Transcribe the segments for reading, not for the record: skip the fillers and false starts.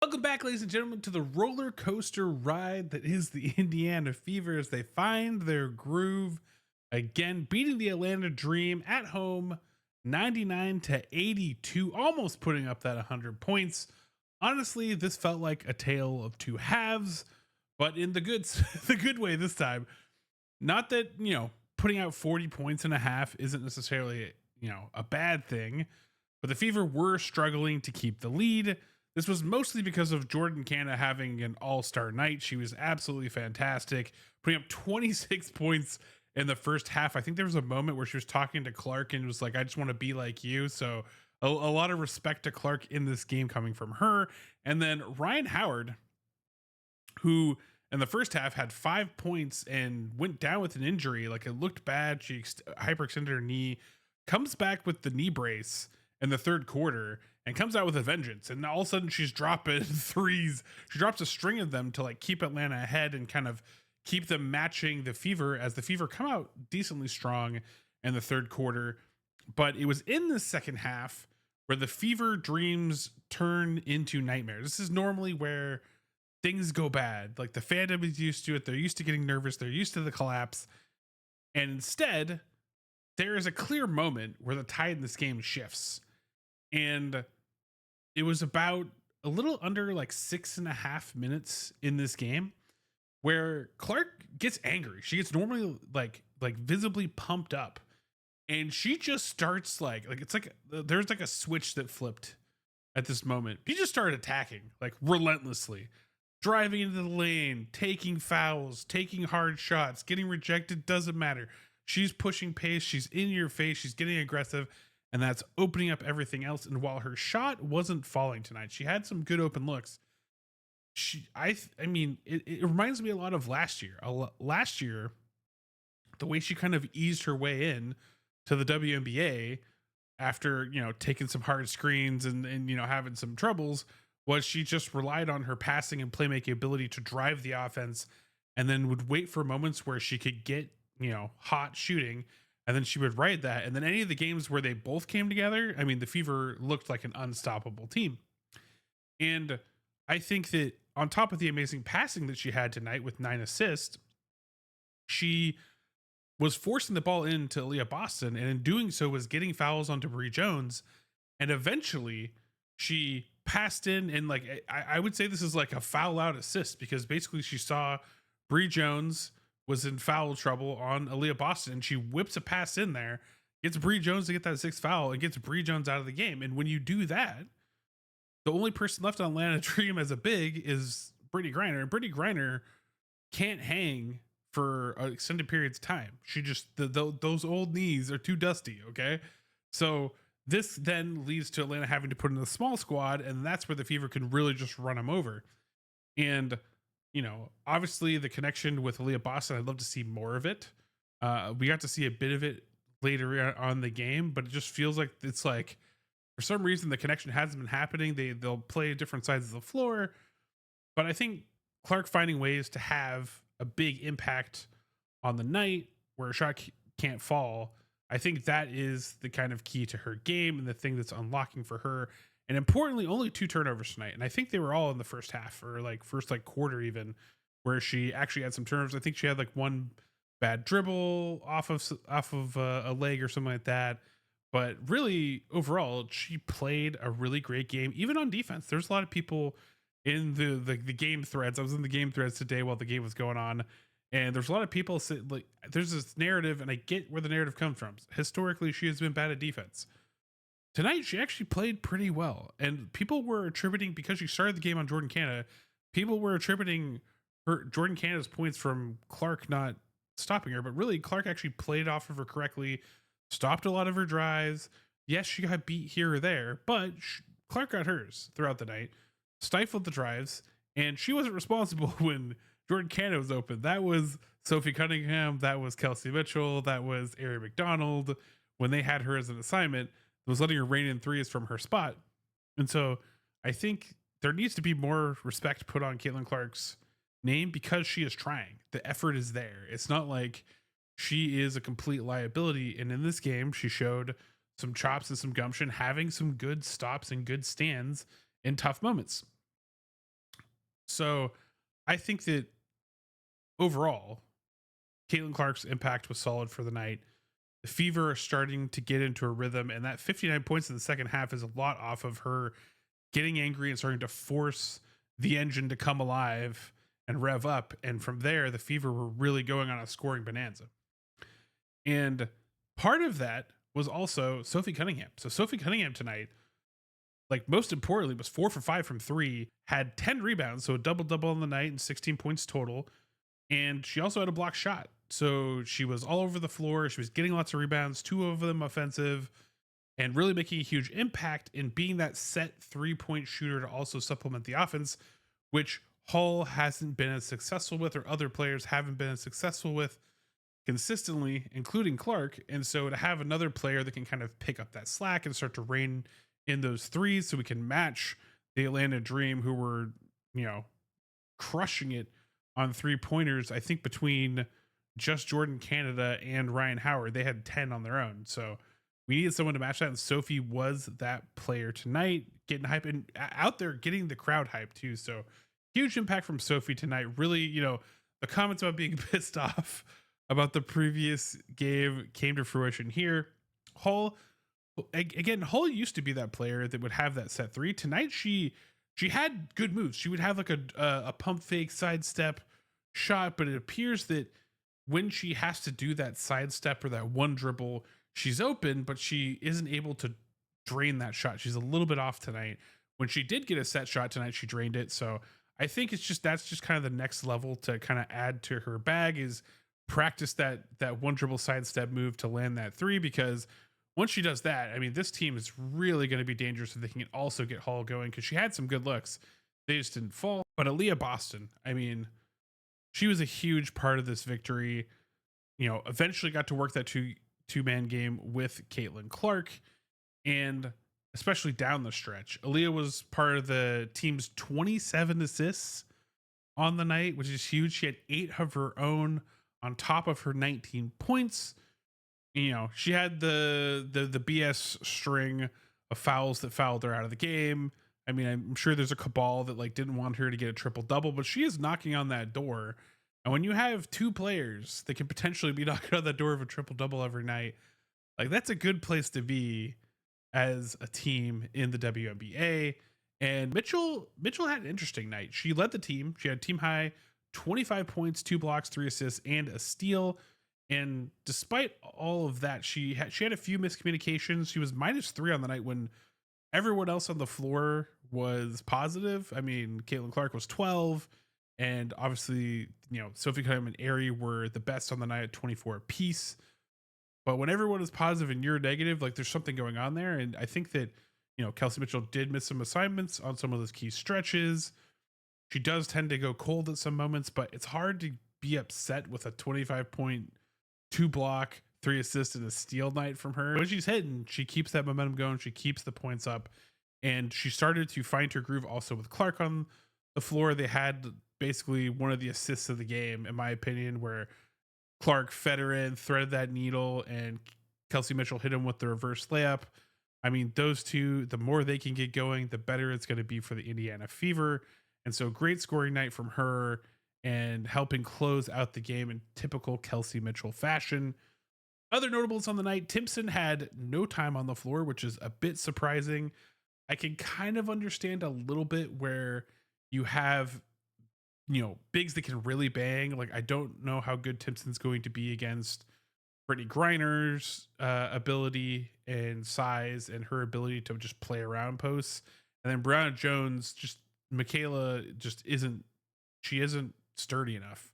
Welcome back, ladies and gentlemen, to the roller coaster ride that is the Indiana Fever as they find their groove again, beating the Atlanta Dream at home 99-82, almost putting up that 100 points. Honestly, this felt like a tale of two halves, but in the good the good way this time. Not that, putting out 40 points and a half isn't necessarily, a bad thing, but the Fever were struggling to keep the lead. This was mostly because of Jordan Canna having an all-star night. She was absolutely fantastic, putting up 26 points in the first half. I think there was a moment where she was talking to Clark and was like, I just want to be like you. So a lot of respect to Clark in this game coming from her. And then Ryan Howard, who in the first half had 5 points and went down with an injury. Like, it looked bad. She hyperextended her knee, comes back with the knee brace in the third quarter and comes out with a vengeance. And all of a sudden she's dropping threes. She drops a string of them to like keep Atlanta ahead and kind of keep them matching the Fever as the Fever come out decently strong in the third quarter. But it was in the second half where the Fever dreams turn into nightmares. This is normally where things go bad. Like, the fandom is used to it. They're used to getting nervous. They're used to the collapse. And instead, there is a clear moment where the tide in this game shifts. And it was about a little under like 6.5 minutes in this game where Clark gets angry. She gets normally like visibly pumped up, and she just starts like it's like there's like a switch that flipped at this moment. She just started attacking like relentlessly, driving into the lane, taking fouls, taking hard shots, getting rejected, doesn't matter. She's pushing pace, she's in your face, she's getting aggressive, and that's opening up everything else. And while her shot wasn't falling tonight, she had some good open looks. It reminds me a lot of last year. Last year, the way she kind of eased her way in to the WNBA after, taking some hard screens and having some troubles, was she just relied on her passing and playmaking ability to drive the offense, and then would wait for moments where she could get, hot shooting, and then she would ride that. And then any of the games where they both came together, I mean, the Fever looked like an unstoppable team. And I think that on top of the amazing passing that she had tonight with 9 assists, she was forcing the ball into Leah Boston, and in doing so was getting fouls onto Bree Jones. And eventually she passed in, and like I would say this is like a foul out assist, because basically she saw Bree Jones was in foul trouble on Aaliyah Boston, and she whips a pass in there, gets Bree Jones to get that sixth foul, and gets Bree Jones out of the game. And when you do that, the only person left on Atlanta Dream as a big is Brittany Griner, and Brittany Griner can't hang for extended periods of time. She just those old knees are too dusty. Okay, so this then leads to Atlanta having to put in a small squad, and that's where the Fever can really just run them over. And obviously the connection with Aaliyah Boston, I'd love to see more of it. We got to see a bit of it later on the game, but it just feels like it's like for some reason the connection hasn't been happening. They'll play different sides of the floor, but I think Clark finding ways to have a big impact on the night where a shot can't fall, I think that is the kind of key to her game and the thing that's unlocking for her. And importantly, only 2 turnovers tonight. And I think they were all in the first half, or like first like quarter even, where she actually had some turnovers. I think she had like one bad dribble off of a leg or something like that. But really, overall, she played a really great game, even on defense. There's a lot of people in the game threads. I was in the game threads today while the game was going on, and there's a lot of people like, there's this narrative, and I get where the narrative comes from. Historically, she has been bad at defense. Tonight, she actually played pretty well, and people were attributing, because she started the game on Jordan Canada, people were attributing Jordan Canada's points from Clark not stopping her, but really Clark actually played off of her correctly, stopped a lot of her drives. Yes, she got beat here or there, but Clark got hers throughout the night, stifled the drives, and she wasn't responsible when Jordan Canada was open. That was Sophie Cunningham, that was Kelsey Mitchell, that was Ari McDonald. When they had her as an assignment, was letting her rain in threes from her spot. And so I think there needs to be more respect put on Caitlin Clark's name, because she is trying. The effort is there. It's not like she is a complete liability. And in this game, she showed some chops and some gumption, having some good stops and good stands in tough moments. So I think that overall, Caitlin Clark's impact was solid for the night. The Fever are starting to get into a rhythm, and that 59 points in the second half is a lot off of her getting angry and starting to force the engine to come alive and rev up. And from there, the Fever were really going on a scoring bonanza. And part of that was also Sophie Cunningham. So Sophie Cunningham tonight, like most importantly, was 4 for 5 from three, had 10 rebounds, so a double on the night and 16 points total. And she also had a block shot. So she was all over the floor. She was getting lots of rebounds, two of them offensive, and really making a huge impact in being that set 3-point shooter to also supplement the offense, which Hull hasn't been as successful with, or other players haven't been as successful with consistently, including Clark. And so to have another player that can kind of pick up that slack and start to rein in those threes so we can match the Atlanta Dream, who were, you know, crushing it on 3-pointers. I think between just Jordan Canada and Ryan Howard, they had 10 on their own. So we needed someone to match that, and Sophie was that player tonight, getting hype and out there getting the crowd hype too. So huge impact from Sophie tonight. Really, the comments about being pissed off about the previous game came to fruition here. Hull, again, Hull used to be that player that would have that set three. Tonight, she had good moves. She would have like a pump fake sidestep shot, but it appears that when she has to do that sidestep or that one dribble, she's open, but she isn't able to drain that shot. She's a little bit off tonight. When she did get a set shot tonight, she drained it. So I think that's just kind of the next level to kind of add to her bag, is practice that one dribble sidestep move to land that three, because once she does that, I mean, this team is really going to be dangerous if they can also get Hull going, because she had some good looks. They just didn't fall. But Aaliyah Boston, I mean, she was a huge part of this victory. Eventually got to work that two-man game with Caitlin Clark, and especially down the stretch. Aaliyah was part of the team's 27 assists on the night, which is huge. She had 8 of her own on top of her 19 points. She had the BS string of fouls that fouled her out of the game. I mean, I'm sure there's a cabal that like didn't want her to get a triple double, but she is knocking on that door. And when you have two players that can potentially be knocking on the door of a triple double every night, like that's a good place to be as a team in the WNBA. And Mitchell had an interesting night. She led the team. She had team high 25 points, 2 blocks, 3 assists, and a steal. And despite all of that, she had a few miscommunications. She was -3 on the night when everyone else on the floor was positive. I mean, Caitlin Clark was 12, and obviously, Sophie Cunningham and Aerie were the best on the night at 24 apiece. But when everyone is positive and you're negative, like there's something going on there. And I think that, Kelsey Mitchell did miss some assignments on some of those key stretches. She does tend to go cold at some moments, but it's hard to be upset with a 25-point, 2 block, 3 assists, and a steal night from her. When she's hitting, she keeps that momentum going. She keeps the points up, and she started to find her groove also with Clark on the floor. They had basically one of the assists of the game, in my opinion, where Clark fed her in, threaded that needle, and Kelsey Mitchell hit him with the reverse layup. I mean, those two, the more they can get going, the better it's going to be for the Indiana Fever. And so great scoring night from her and helping close out the game in typical Kelsey Mitchell fashion. Other notables on the night, Timpson had no time on the floor, which is a bit surprising. I can kind of understand a little bit where you have, bigs that can really bang. Like, I don't know how good Timpson's going to be against Brittany Griner's ability and size and her ability to just play around posts. And then Brianna Jones, Michaela isn't sturdy enough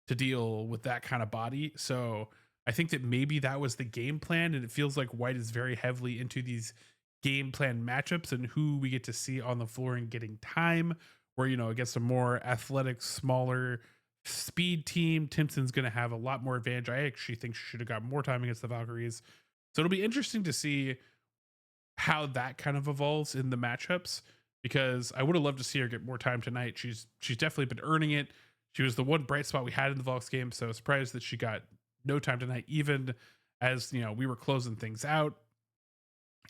to deal with that kind of body. So I think that maybe that was the game plan, and it feels like White is very heavily into these game plan matchups and who we get to see on the floor and getting time, where, against a more athletic, smaller speed team, Timpson's going to have a lot more advantage. I actually think she should have got more time against the Valkyries. So it'll be interesting to see how that kind of evolves in the matchups, because I would have loved to see her get more time tonight. She's definitely been earning it. She was the one bright spot we had in the Volks game, so surprised that she got no time tonight, even as we were closing things out.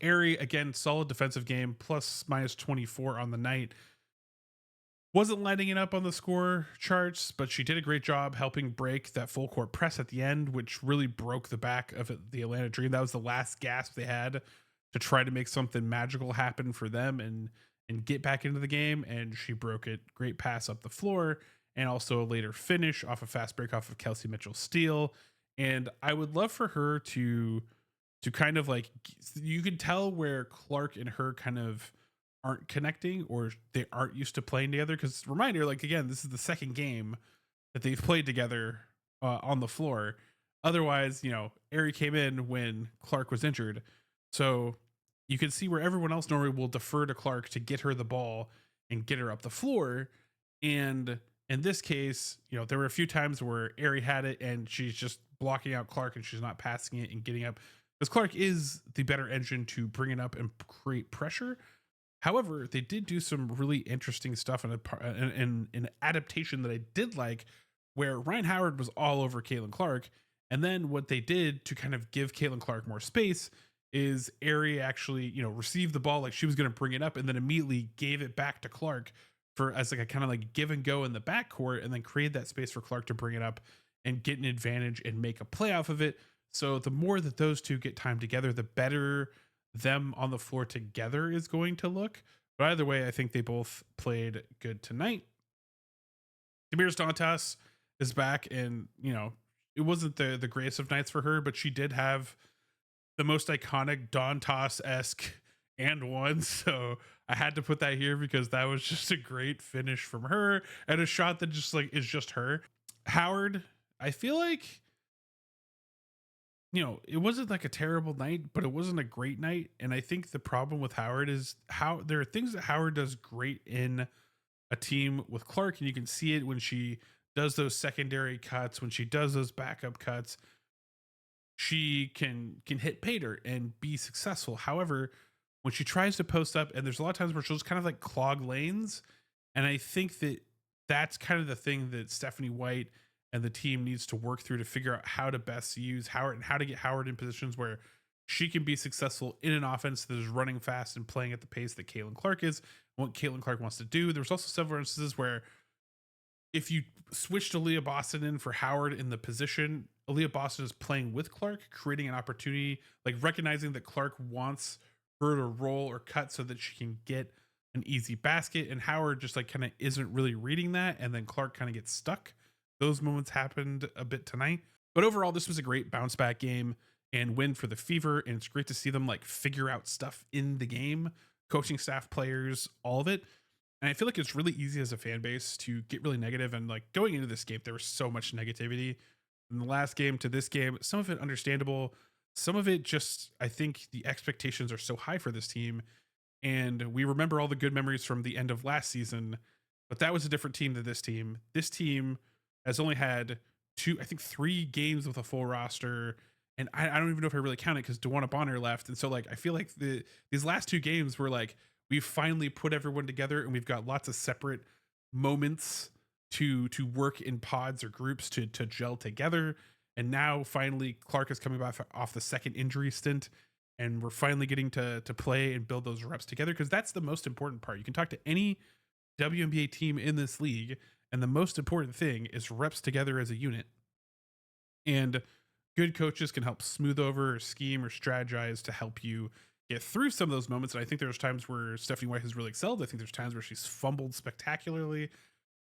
Aerie, again, solid defensive game, plus minus 24 on the night. Wasn't lighting it up on the score charts, but she did a great job helping break that full court press at the end, which really broke the back of the Atlanta Dream. That was the last gasp they had to try to make something magical happen for them and get back into the game. And she broke it. Great pass up the floor, and also a later finish off a fast break off of Kelsey Mitchell's steal. And I would love for her to kind of like, you could tell where Clark and her kind of aren't connecting, or they aren't used to playing together. Because reminder, like, again, this is the second game that they've played together on the floor. Otherwise, Ari came in when Clark was injured, so you can see where everyone else normally will defer to Clark to get her the ball and get her up the floor. And in this case, there were a few times where Ari had it and she's just blocking out Clark and she's not passing it and getting up, because Clark is the better engine to bring it up and create pressure. However, they did do some really interesting stuff in an adaptation that I did like, where Ryan Howard was all over Caitlin Clark. And then what they did to kind of give Caitlin Clark more space is Ari actually, received the ball like she was going to bring it up, and then immediately gave it back to Clark for as like a kind of like give and go in the backcourt, and then created that space for Clark to bring it up and get an advantage and make a play off of it. So the more that those two get time together, the better them on the floor together is going to look. But either way, I think they both played good tonight. Demiris Dantas is back, and it wasn't the greatest of nights for her, but she did have the most iconic Dantas-esque and one. So I had to put that here because that was just a great finish from her and a shot that just like is just her. Howard, I feel like, it wasn't like a terrible night, but it wasn't a great night. And I think the problem with Howard is how there are things that Howard does great in a team with Clark. And you can see it when she does those secondary cuts, when she does those backup cuts, she can hit Pater and be successful. However, when she tries to post up, and there's a lot of times where she'll just kind of like clog lanes. And I think that that's kind of the thing that Stephanie White and the team needs to work through to figure out how to best use Howard and how to get Howard in positions where she can be successful in an offense that is running fast and playing at the pace that Caitlin Clark is, what Caitlin Clark wants to do. There's also several instances where if you switch to Leah Boston in for Howard in the position, Leah Boston is playing with Clark, creating an opportunity, like recognizing that Clark wants her to roll or cut so that she can get an easy basket. And Howard just like kind of isn't really reading that. And then Clark kind of gets stuck. Those moments happened a bit tonight, but overall, this was a great bounce back game and win for the Fever. And it's great to see them like figure out stuff in the game, coaching staff, players, all of it. And I feel like it's really easy as a fan base to get really negative. And like going into this game, there was so much negativity from the last game to this game, some of it understandable, some of it just, I think the expectations are so high for this team. And we remember all the good memories from the end of last season, but that was a different team than this team. This team has only had three games with a full roster. And I don't even know if I really count it because DeWanna Bonner left. And so like, I feel like these last two games were like, we've finally put everyone together and we've got lots of separate moments to work in pods or groups to gel together. And now finally Clark is coming back off the second injury stint, and we're finally getting to play and build those reps together, because that's the most important part. You can talk to any WNBA team in this league, and the most important thing is reps together as a unit. And good coaches can help smooth over or scheme or strategize to help you get through some of those moments. And I think there's times where Stephanie White has really excelled. I think there's times where she's fumbled spectacularly.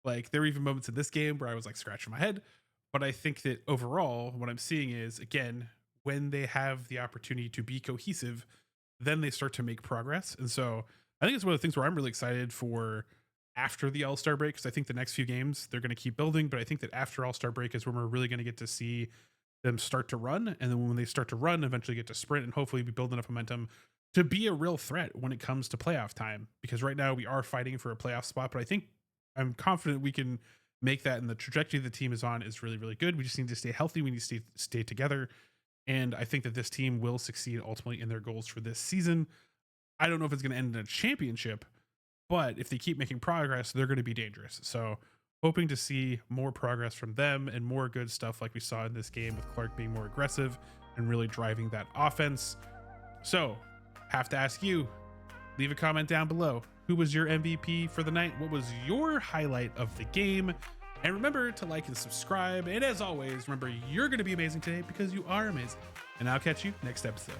Like there were even moments in this game where I was like scratching my head. But I think that overall, what I'm seeing is, again, when they have the opportunity to be cohesive, then they start to make progress. And so I think it's one of the things where I'm really excited for after the All-Star break, because I think the next few games they're going to keep building. But I think that after All-Star break is when we're really going to get to see them start to run. And then when they start to run, eventually get to sprint and hopefully be building enough momentum to be a real threat when it comes to playoff time. Because right now we are fighting for a playoff spot, but I think I'm confident we can make that, and the trajectory the team is on is really, really good. We just need to stay healthy. We need to stay together. And I think that this team will succeed ultimately in their goals for this season. I don't know if it's going to end in a championship, but if they keep making progress, they're going to be dangerous. So hoping to see more progress from them and more good stuff like we saw in this game with Clark being more aggressive and really driving that offense. So have to ask you, leave a comment down below. Who was your MVP for the night? What was your highlight of the game? And remember to like and subscribe. And as always, remember, you're going to be amazing today because you are amazing. And I'll catch you next episode.